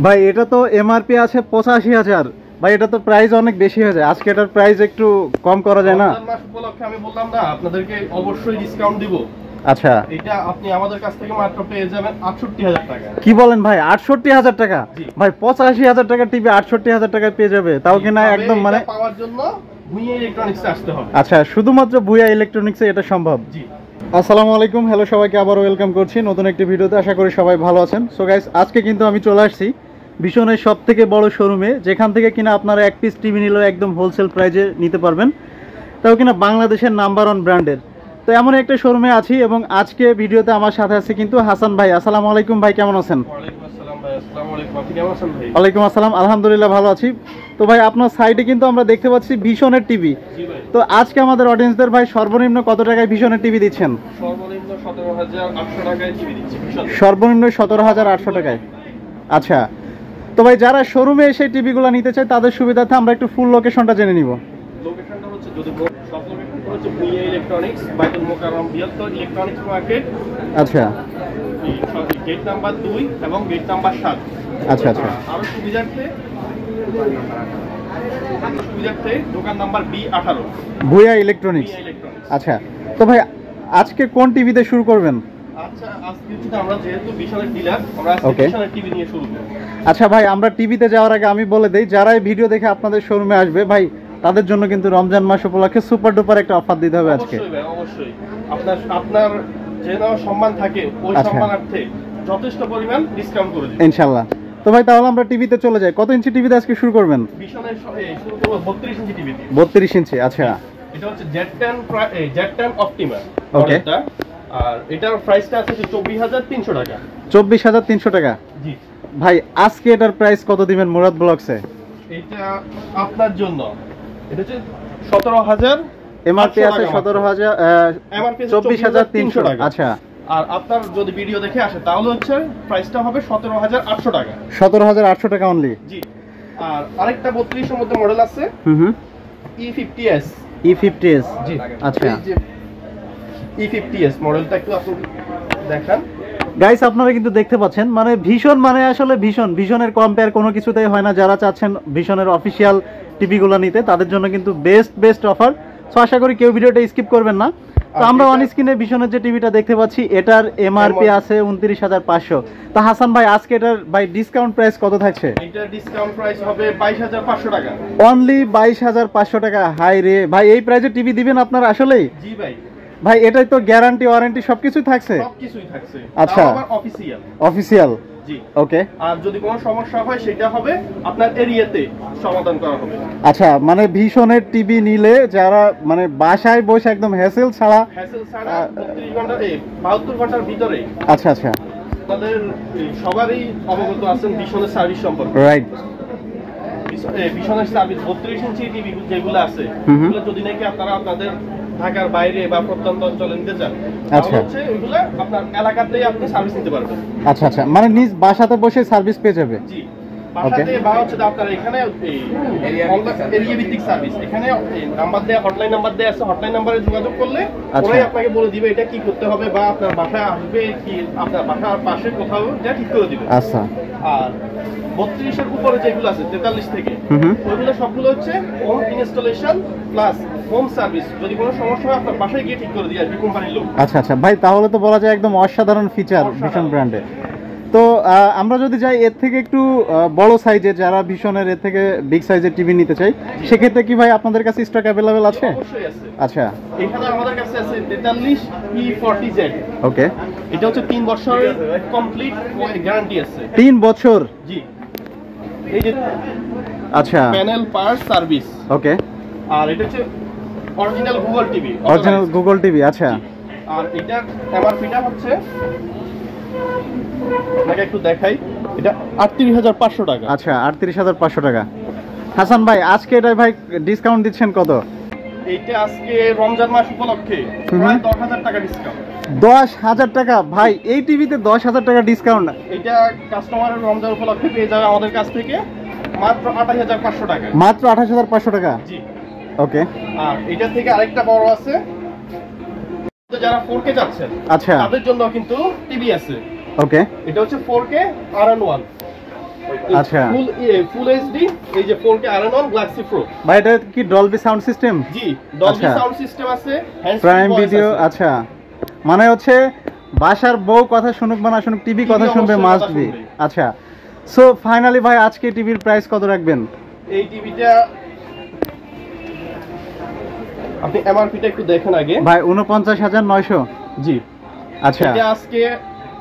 ভাই এটা তো এমআরপি আছে ৮৫,০০০। ভাই এটা তো প্রাইস অনেক বেশি হয়ে যায়, আজকে এটার প্রাইস একটু কম করা যায় না? মাস উপলক্ষে আমি বললাম না আপনাদেরকে অবশ্যই ডিসকাউন্ট দিব। আচ্ছা, এটা আপনি আমাদের কাছ থেকে মাত্র পেয়ে যাবেন ৬৮,০০০ টাকা। কি বলেন ভাই, ৬৮,০০০ টাকা? ভাই ৮৫,০০০ টাকা টিভি ৬৮,০০০ টাকায় পেয়ে যাবে, তাও কিনা একদম মানে পাওয়ার জন্য ভুঁইয়া ইলেকট্রনিক্সে আসতে হবে। আচ্ছা, শুধুমাত্র ভুঁইয়া ইলেকট্রনিক্সে এটা সম্ভব? জি। আসসালামু আলাইকুম, হ্যালো সবাইকে, আবারও ওয়েলকাম করছি নতুন একটি ভিডিওতে। আশা করি সবাই ভালো আছেন। সো গাইস, আজকে কিন্তু আমি চলে আসছি ভীষণের সব থেকে বড় শোরুমে, যেখান থেকে কিনা আপনারা এক পিস টিভি নিলেও একদম হোলসেল প্রাইজে নিতে পারবেন, তাও কিনা বাংলাদেশের নাম্বার 1 ব্র্যান্ডের। তো এমন একটা শোরুমে আছি এবং আজকে ভিডিওতে আমার সাথে আছে কিন্তু হাসান ভাই। আসসালামু আলাইকুম ভাই, কেমন আছেন? ওয়ালাইকুম আসসালাম ভাই। আসসালামু আলাইকুম, আপনি কেমন আছেন ভাই? ওয়ালাইকুম আসসালাম, আলহামদুলিল্লাহ ভালো আছি। তো ভাই আপনার সাইডে কিন্তু আমরা দেখতে পাচ্ছি ভীষণের টিভি। জি ভাই। তো আজকে আমাদের অডিয়েন্সদের ভাই সর্বনিম্ন কত টাকায় ভীষণের টিভি দিচ্ছেন? সর্বনিম্ন ১৭,৮০০ টাকায় টিভি দিচ্ছি। সর্বনিম্ন ১৭,৮০০ টাকায়। আচ্ছা, তো ভাই যারা শোরুমে এসে টিভিগুলো নিতে চায় তাদের সুবিধার্থে আমরা একটু ফুল লোকেশনটা জেনে নিব। লোকেশনটা হচ্ছে যদি সব লোকেশনটা হচ্ছে ভুঁইয়া ইলেকট্রনিক্স, বাইতুল মোকাররম বৃহত্তর ইলেকট্রনিক্স মার্কেট। আচ্ছা, গেট নাম্বার ২ এবং গেট নাম্বার ৭। আচ্ছা আচ্ছা। আরো সুবিধার্থে দোকান নাম্বার B18 ভুঁইয়া ইলেকট্রনিক্স। আচ্ছা, তো ভাই আজকে কোন টিভিতে শুরু করবেন? আচ্ছা, আজকে আমরা যেহেতু ভীষণের ডিলার, আমরা আজকে ভীষণের টিভি নিয়ে শুরু করব। আচ্ছা ভাই, আমরা টিভিতে যাওয়ার আগে আমি বলে দেই, যারা এই ভিডিও দেখে আপনাদের শোরুমে আসবে ভাই, তাদের জন্য কিন্তু রমজান মাস উপলক্ষে সুপার ডুপার একটা অফার দিতে হবে আজকে। অবশ্যই ভাই, অবশ্যই। আপনার যেন সম্মান থাকে, ওই সম্মানার্থে যথেষ্ট পরিমাণ ডিসকাউন্ট করে দিন ইনশাআল্লাহ। তো ভাই তাহলে আমরা টিভিতে চলে যাই। কত ইঞ্চি টিভিতে আজকে শুরু করবেন? ভীষণের শুরু করব 32 ইঞ্চি টিভি দিয়ে। 32 ইঞ্চি, আচ্ছা। এটা হচ্ছে Z10 অপটিমা মডেলটা। আর এটার প্রাইসটা আছে ২৪,৩০০ টাকা। ২৪,৩০০ টাকা। জি ভাই, আজকে এটার প্রাইস কত দিবেন মুরাদ ব্লগসে? এটা আপনার জন্য এটা হচ্ছে ১৭,০০০, এমআরপি আছে ১৭,০০০, এমআরপি ২৪,৩০০ টাকা। আচ্ছা, আর আপনার যদি ভিডিও দেখে আসে তাহলে হচ্ছে প্রাইসটা হবে ১৭,৮০০ টাকা। ১৭,৮০০ টাকা অনলি। জি। আর আরেকটা ৩২ এর মধ্যে মডেল আছে, E50s। E50s, জি আচ্ছা। E50s মডেলটা একটু আপনি দেখান। গাইস, আপনারা কিন্তু দেখতে পাচ্ছেন, মানে ভীষণ, মানে আসলে ভীষণের কম্পেয়ার কোনো কিছুতেই হয় না। যারা চাচ্ছেন ভীষণের অফিসিয়াল টিভিগুলো নিতে, তাদের জন্য কিন্তু বেস্ট অফার। সো আশা করি কেউ ভিডিওটা স্কিপ করবেন না। তো আমরা অন স্ক্রিনে ভীষণের যে টিভিটা দেখতে পাচ্ছি, এটার এমআরপি আছে ২৯,৫০০। তো হাসান ভাই, আজকে এটার ভাই ডিসকাউন্ট প্রাইস কত থাকছে? এটার ডিসকাউন্ট প্রাইস হবে ২২,৫০০ টাকা। অনলি ২২,৫০০ টাকা। হাই রে ভাই, এই প্রাইসে টিভি দিবেন আপনারা আসলেই? জি ভাই। ভাই এটাই তো গ্যারান্টি ওয়ারেন্টি সবকিছুই থাকছে? সবকিছুই থাকছে। আচ্ছা, অফিসিয়াল। জি, ওকে। আর যদি কোনো সমস্যা হয় সেটা হবে আপনার এরিয়াতে সমাধান করা হবে। আচ্ছা, মানে ভীষণের টিভি নিলে যারা মানে বাসায় বসে একদম হ্যাসেল ছাড়া 32 ঘন্টা 72 ঘন্টার ভিতরে। আচ্ছা আচ্ছা। আপনাদের সবারই অবগত আছেন ভীষণের সার্ভিস সম্পর্কে, রাইট? ভীষণের সার্ভিস 32 ইঞ্চি টিভি যেগুলো আছে, এগুলো যদি নাকি আপনারা আপনাদের ঢাকার বাইরে বা প্রত্যন্ত অঞ্চলে নিতে চান, তাহলে হচ্ছে এগুলো আপনার এলাকাতেই আপনি সার্ভিস নিতে পারবেন। আচ্ছা আচ্ছা, মানে নিজ বাসাতে বসে সার্ভিস পেয়ে যাবে? জি, বাসাতে বা হচ্ছে আপনার এখানে এরিয়া ভিত্তিক সার্ভিস, এখানে নাম্বার দেয়া, হটলাইন নাম্বার দেয়া আছে, হটলাইন নাম্বারে যোগাযোগ করলে ওরাই আপনাকে বলে দিবে এটা কি করতে হবে, বা আপনার বাসায় আসবে কি আপনার বাসার পাশে কোথাও যা ঠিক করে দিবে। আচ্ছা। আর 32 এর উপরে যেগুলো আছে 43 থেকে, ওইগুলো সবগুলো হচ্ছে home installation plus home service. যদি কোনো সমস্যা হয় আপনার বাসায় গিয়ে ঠিক করে দিয়ে আসবে কোম্পানির লোক। আচ্ছা আচ্ছা ভাই, তাহলে তো বলা যায় একদম অসাধারণ ফিচার ভীষণ ব্র্যান্ডের। তো আমরা যদি যাই এর থেকে একটু বড় সাইজের, যারা ভীষণের এর থেকে বিগ সাইজের টিভি নিতে চাই, সেক্ষেত্রে কি ভাই আপনাদের কাছে স্টক অ্যাভেলেবেল আছে? অবশ্যই আছে। আচ্ছা, এখানে আমাদের কাছে আছে 43 E40Z। ওকে। এটা হচ্ছে 3 বছরের কমপ্লিট গ্যারান্টি আছে। 3 বছর? জি। এই যে আচ্ছা, প্যানেল পার্ট সার্ভিস। ওকে। আর এটা হচ্ছে original Google TV. Original Google TV, আচ্ছা। আর এটার এমআরপিটা হচ্ছে, আপনাকে একটু দেখাই, এটা ৩৮,৫০০ টাকা। আচ্ছা, ৩৮,৫০০ টাকা। হাসান ভাই, আজকে এটা ভাই ডিসকাউন্ট দিচ্ছেন কত? এইটা আজকে রমজান মাস উপলক্ষে প্রায় ১০,০০০ টাকা ডিসকাউন্ট। ১০,০০০ টাকা? ভাই এই টিভিতে ১০,০০০ টাকা ডিসকাউন্ট? এটা কাস্টমারের রমজান উপলক্ষে পেয়ে যাবে আমাদের কাছ থেকে মাত্র ২৮,৫০০ টাকা। মাত্র ২৮,৫০০ টাকা? জি, ওকে। আর এটা থেকে আরেকটা বড় আছে, যারা 4K চাচ্ছেন, আচ্ছা, তাদের জন্য কিন্তু টিভি আছে। ওকে। এটা হচ্ছে 4K RN1। আচ্ছা ফুল এইচডি, এই যে 4K আরএনএন গ্যালাক্সি প্রো। ভাই এটা কি ডলবি সাউন্ড সিস্টেম? জি, ডলবি সাউন্ড সিস্টেম আছে, প্রাইম ভিডিও। আচ্ছা, মানে হচ্ছে বাসার বউ কথা শুনুক বা না শুনুক, টিভি কথা শুনবে মাস্ট বি। আচ্ছা, সো ফাইনালি ভাই আজকে টিভির প্রাইস কত রাখবেন? এই টিভিটা আপনি এমআরপিটা একটু দেখেন আগে ভাই। ৪৯,৯০০। জি, আচ্ছা, এটা আজকে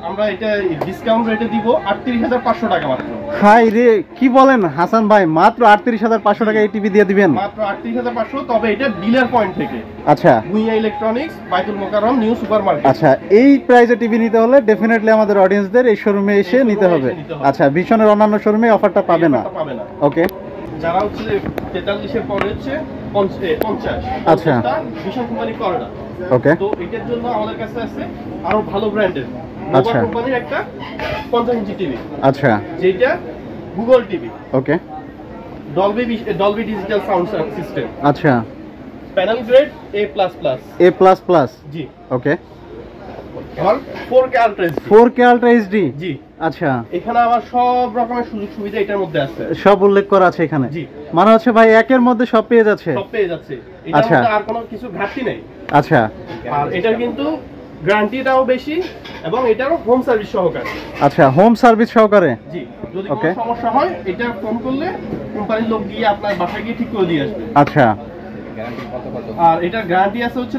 আমরা এটা ডিসকাউন্ট রেটে দিব ৩৮,৫০০ টাকা মাত্র। হাই রে, কি বলেন হাসান ভাই, মাত্র ৩৮,৫০০ টাকা এই টিভি দিয়ে দিবেন? মাত্র ৩৮,৫০০, তবে এটা ডিলার পয়েন্ট থেকে। আচ্ছা, ভুঁইয়া ইলেকট্রনিক্স, বাইতুল মোকাররম নিউ সুপার মার্কেট। আচ্ছা, এই প্রাইসে টিভি নিতে হলে ডেফিনেটলি আমাদের অডিয়েন্সদের এই শোরুমে এসে নিতে হবে। আচ্ছা, ভীষণের অন্যান্য শোরুমে অফারটা পাবে না। ওকে, যারা হচ্ছে 43-এর পরে হচ্ছে 50, আচ্ছা, ভীষণ কোম্পানি করে না। ওকে, তো এটার জন্য আমাদের কাছে আছে আরো ভালো ব্র্যান্ডের আচ্ছা কোম্পানির একটা 50 ইঞ্চি টিভি। আচ্ছা, যেটা Google TV. Okay, Dolby digital sound system. আচ্ছা, প্যানেল গ্রেড A++। জি, ওকে, আর 4K ultra HD. 4K ultra HD. জি, আচ্ছা, এখানে আমার সব রকমের সুযোগ সুবিধা এটার মধ্যে আছে, সব উল্লেখ করা আছে এখানে। জি, মানে হচ্ছে ভাই একের মধ্যে সব পেয়ে যাচ্ছে। সব পেয়ে যাচ্ছে, এটার মধ্যে আর কোনো কিছু ঘাটতি নেই। আচ্ছা, আর এটার কিন্তু গ্যারান্টিটাও বেশি এবং এটারও হোম সার্ভিস সহকারে। আচ্ছা, হোম সার্ভিস সহকারে। জি, যদি কোনো সমস্যা হয় এটা ফোন করলে কোম্পানির লোক গিয়ে আপনার বাসায় গিয়ে ঠিক করে দিয়ে আসবে। আচ্ছা, আর এটার গ্যারান্টি আছে হচ্ছে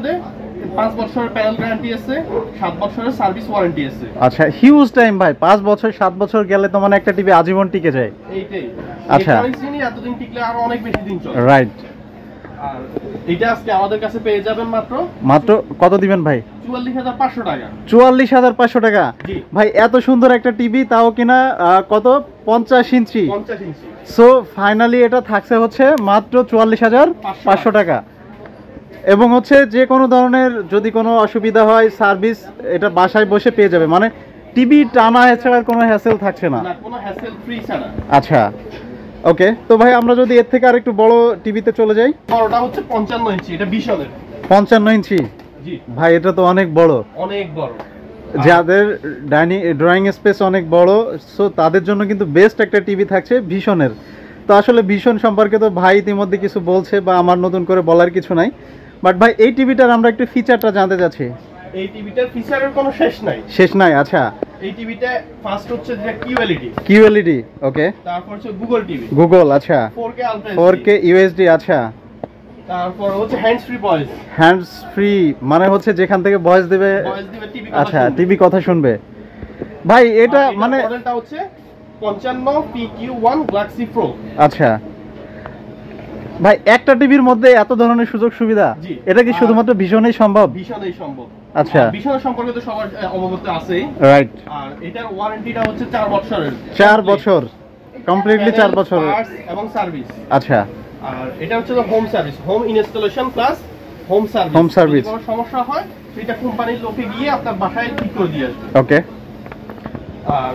5 বছরের প্যানেল গ্যারান্টি আছে, 7 বছরের সার্ভিস ওয়ারেন্টি আছে। আচ্ছা, হিউজ টাইম ভাই। 5 বছর 7 বছর গেলে তো মানে একটা টিভি আজীবন টিকে যায়। এইটাই। আচ্ছা, এতদিন টিকলে আরো অনেক বেশি দিন চলে। রাইট। আর এটা আজকে আমাদের কাছে পেয়ে যাবেন মাত্র কত দিবেন ভাই? 44,500 টাকা। 44,500 টাকা। জি ভাই, এত সুন্দর একটা টিভি, তাও কিনা কত 50 ইঞ্চি। 50 ইঞ্চি। সো ফাইনালি এটা থাকছে হচ্ছে মাত্র 44,500 টাকা। এবং হচ্ছে যে কোনো ধরনের যদি কোনো অসুবিধা হয় সার্ভিস এটা বাসায় বসে পেয়ে যাবে। মানে টিভি টানা ছাড়া কোনো হ্যাসেল থাকছে না। না, কোনো হ্যাসেল ফ্রি ছাড়া। আচ্ছা, ওকে। তো ভাই আমরা যদি এর থেকে আরেকটু বড় টিভিতে চলে যাই। বড়টা হচ্ছে 55 ইঞ্চি, এটা বিশনের। 55 ইঞ্চি? জি ভাই, এটা তো অনেক বড়। অনেক বড়। যাদের ড্রয়িং স্পেস অনেক বড়, সো তাদের জন্য কিন্তু বেস্ট একটা টিভি থাকছে ভীষণের। তো আসলে ভীষণ সম্পর্কে তো ভাই ইতিমধ্যে কিছু বলছে, বা আমার নতুন করে বলার কিছু নাই। বাট ভাই, এই টিভিটার আমরা একটু ফিচারটা জানতে চাচ্ছি। এই টিভিটার ফিচারের কোনো শেষ নাই। শেষ নাই? আচ্ছা, এই টিভিটা ফার্স্ট হচ্ছে যেটা QLED। ওকে। তারপর হচ্ছে গুগল টিভি। গুগল, আচ্ছা। 4K আলট্রা 4K UHD, আচ্ছা। তারপর হচ্ছে hands free voice. Hands free মানে হচ্ছে যেখান থেকে ভয়েস দিবে। টিভি। আচ্ছা, টিভি কথা শুনবে। ভাই এটা মানে মডেলটা হচ্ছে 55 PQ1 গ্যালাক্সি প্রো। আচ্ছা ভাই, একটা টিভির মধ্যে এত ধরনের সুযোগ সুবিধা, এটা কি শুধুমাত্র ভীষণই সম্ভব? ভীষণই সম্ভব। আচ্ছা, ভীষণ সম্পর্কে তো সবার অবগত আছেই, রাইট। আর এটার ওয়ারেন্টিটা হচ্ছে 4 বছরের। 4 বছর কমপ্লিটলি 4 বছর এবং সার্ভিস। আচ্ছা, আর এটা হচ্ছে home service, home installation plus home service. কোনো সমস্যা হয় সেটা কোম্পানির লোকে গিয়ে আপনার বাসায় ঠিক করে দিয়ে আসবে। ওকে। আর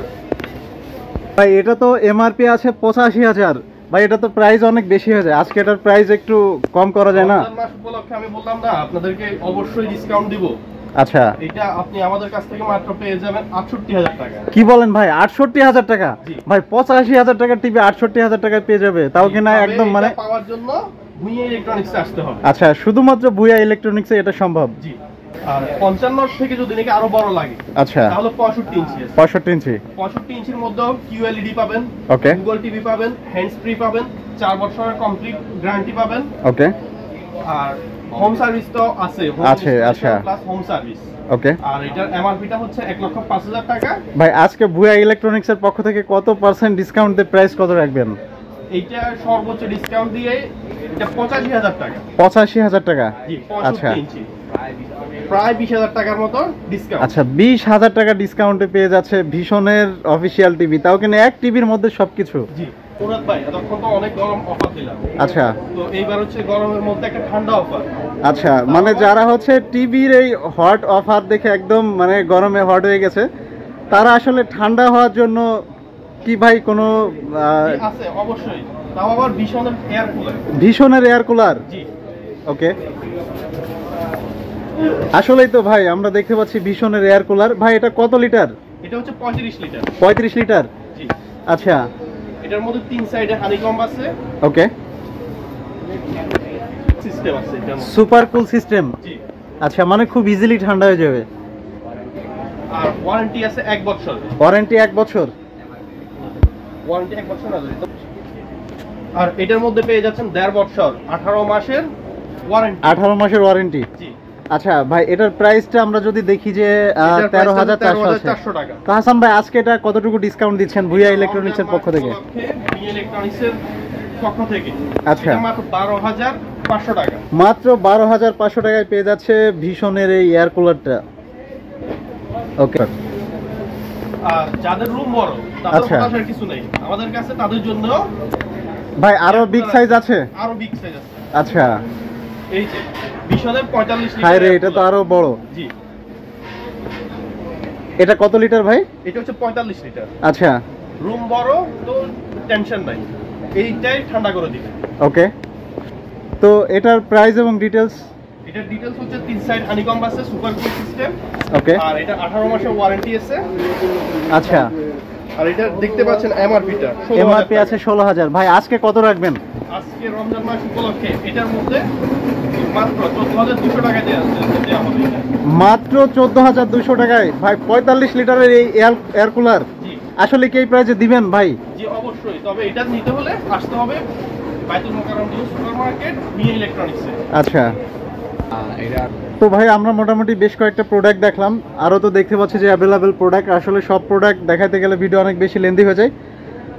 ভাই, এটা তো এমআরপি আছে 85,000। ভাই, এটা তো প্রাইস অনেক বেশি হয়ে যায়। আজকে এটার প্রাইস একটু কম করা যায় না? মাস উপলক্ষে আমি বললাম না আপনাদেরকে অবশ্যই ডিসকাউন্ট দিব। আচ্ছা, এটা আপনি আমাদের কাছ থেকে মাত্র পেয়ে যাবেন 68,000 টাকা। কি বলেন ভাই, 68,000 টাকা? ভাই, 85,000 টাকার টিভি 68,000 টাকায় পেয়ে যাবে, তাও কিনা একদম মানে পাওয়ার জন্য ভুঁইয়া ইলেকট্রনিক্সে আসতে হবে। আচ্ছা, শুধুমাত্র ভুঁইয়া ইলেকট্রনিক্সে এটা সম্ভব? জি। আর 55 থেকে যদি নাকি আরো বড় লাগে, আচ্ছা, তাহলে 65 ইঞ্চি আছে। 65 ইঞ্চি। 65 ইঞ্চির মধ্যেও QLED পাবেন, ওকে, গুগল টিভি পাবেন, হ্যান্ডস ফ্রি পাবেন, 4 বছরের কমপ্লিট গ্যারান্টি পাবেন। ওকে। আর হোম সার্ভিস তো আছে। আচ্ছা, প্লাস হোম সার্ভিস। ওকে। আর এটার এমআরপিটা হচ্ছে 1,05,000 টাকা। ভাই, আজকে ভুঁইয়া ইলেকট্রনিক্স এর পক্ষ থেকে কত পার্সেন্ট ডিসকাউন্ট দিয়ে প্রাইস কত রাখবেন? এইটা সর্বোচ্চ ডিসকাউন্ট দিয়ে এটা 85,000 টাকা। 85,000 টাকা? জি। আচ্ছা, প্রায় 20,000 টাকার মতো ডিসকাউন্ট। আচ্ছা, 20,000 টাকা ডিসকাউন্টে পেয়ে যাচ্ছে ভীষণের অফিশিয়াল টিভি, তাও কিনা এক টিভির মধ্যে সবকিছু। জি। মুরাদ ভাই, এতক্ষণ তো অনেক গরম অফার দিলাম। আচ্ছা, তো এইবার হচ্ছে গরমের মধ্যে একটা ঠান্ডা অফার। আচ্ছা, মানে যারা হচ্ছে টিভির এই হট অফার দেখে একদম মানে গরমে হট হয়ে গেছে, তারা আসলে ঠান্ডা হওয়ার জন্য কি ভাই কোনো আছে? অবশ্যই, তাও আবার ভীষণের এয়ার কুলার। ভীষণের এয়ার কুলার? জি। ওকে। আসলেই তো ভাই, আমরা দেখতে পাচ্ছি ভীষণের এয়ার কুলার। ভাই, এটা কত লিটার? এটা হচ্ছে 35 লিটার। 35 লিটার? জি। আচ্ছা, এটার মধ্যে 3 সাইডে হানিকম্ব আছে, ওকে, সিস্টেম আছে এটার মধ্যে। Super cool system. জি। আচ্ছা, মানে খুব ইজিলি ঠান্ডা হয়ে যাবে। আর ওয়ারেন্টি আছে 1 বছর। ওয়ারেন্টি 1 বছর। ওয়ারেন্টি 1 বছর না যদি। আর এটার মধ্যে পেয়ে যাচ্ছেন 1.5 বছর 18 মাসের ওয়ারেন্টি। 18 মাসের ওয়ারেন্টি। জি। আচ্ছা ভাই, এটার প্রাইসটা আমরা যদি দেখি যে 13,400 টাকা। তো হাসান ভাই, আজকে এটা কতটুকু ডিসকাউন্ট দিচ্ছেন ভুইয়া ইলেকট্রনিক্স এর পক্ষ থেকে? ভুইয়া ইলেকট্রনিক্স এর পক্ষ থেকে আচ্ছা, এটা মাত্র 12,500 টাকা। মাত্র 12,500 টাকায় পেয়ে যাচ্ছে ভীষণের এই এয়ার কুলারটা। ওকে। আর যাদের রুম বড় তাদের আচ্ছা। হতাশার কিছু নেই, আমাদের কাছে তাদের জন্য ভাই আরো বিগ সাইজ আছে? আরো বিগ সাইজ আছে। আচ্ছা, এই যে ভীষণের 45 লিটার। হাই রে, এটা তো আরো বড়। জি। এটা কত লিটার ভাই? এটা হচ্ছে 45 লিটার। আচ্ছা, রুম বড় তো টেনশন নাই, এইটাই ঠান্ডা করে দিবে। ওকে। তো এটার প্রাইস এবং ডিটেইলস? এটার ডিটেইলস হচ্ছে 3 সাইড হানিকম্ব আছে, সুপার কুল সিস্টেম। ওকে। আর এটা 18 মাসের ওয়ারেন্টি আছে। আচ্ছা। আর এটা দেখতে পাচ্ছেন এমআরপিটা এমআরপি আছে 16,000। ভাই আজকে কত রাখবেন? আজকে রমজান মাস উপলক্ষে এটার মধ্যে মাত্র 14,200 টাকা দেওয়া হবে। মাত্র 14,200 টাকায় ভাই 45 লিটারের এই এয়ার কুলার। জি। আসলে কি এই প্রাইসে দিবেন ভাই? জি অবশ্যই, তবে এটা নিতে হলে আসতে হবে Baitul Mukarram new super market Bhuiya ইলেকট্রনিক্সে। আচ্ছা। তো ভাই আমরা মোটামুটি বেশ কয়েকটা প্রোডাক্ট দেখলাম, আরও তো দেখতে পাচ্ছি যে অ্যাভেলেবেল প্রোডাক্ট। আসলে সব প্রোডাক্ট দেখাতে গেলে ভিডিও অনেক বেশি লেন্দি হয়ে যায়।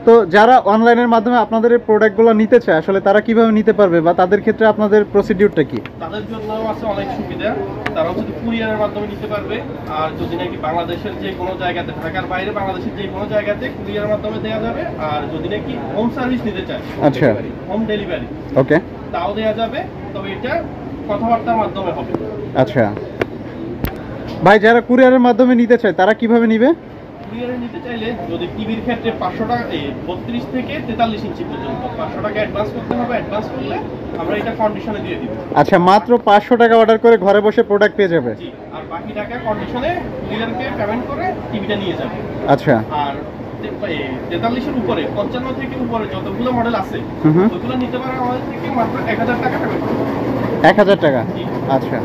তো যারা অনলাইনের মাধ্যমে আপনাদের এই প্রোডাক্টগুলো নিতে চায়, আসলে তারা কিভাবে নিতে পারবে বা তাদের ক্ষেত্রে আপনাদের প্রসিডিউরটা কি? তাদের জন্য আছে অনেক সুবিধা। তারা হচ্ছে কুরিয়ারের মাধ্যমে নিতে পারবে। আর যদি নাকি বাংলাদেশের যে কোনো জায়গাতে, ঢাকার বাইরে বাংলাদেশের যে কোনো জায়গাতে কুরিয়ারের মাধ্যমে দেওয়া যাবে। আর যদি নাকি হোম সার্ভিস নিতে চায়, আচ্ছা, হোম ডেলিভারি, ওকে, তাও দেওয়া যাবে। তবে এটা কথাবার্তার মাধ্যমে হবে। আচ্ছা ভাই, যারা কুরিয়ারের মাধ্যমে নিতে চায় তারা কিভাবে নিবে? কুরিয়ারে নিতে চাইলে যদি টিভির ক্ষেত্রে 500 টাকা 32 থেকে 43 ইঞ্চি পর্যন্ত 500 টাকা অ্যাডভান্স করতে হবে। অ্যাডভান্স করলে আমরা এটা কন্ডিশনে দিয়ে দিব। আচ্ছা, মাত্র 500 টাকা অর্ডার করে ঘরে বসে প্রোডাক্ট পেয়ে যাবে? জি। আর বাকি টাকা কন্ডিশনে কুরিয়ারকে পেমেন্ট করে টিভিটা নিয়ে যাবে। আচ্ছা। আর 43 এর উপরে 55 থেকে উপরে যতগুলো মডেল আছে ওইগুলো নিতে পারে আমাদের থেকে মাত্র 1,000 টাকা পেমেন্ট করতে হবে। 1,000 টাকা? জি। আচ্ছা।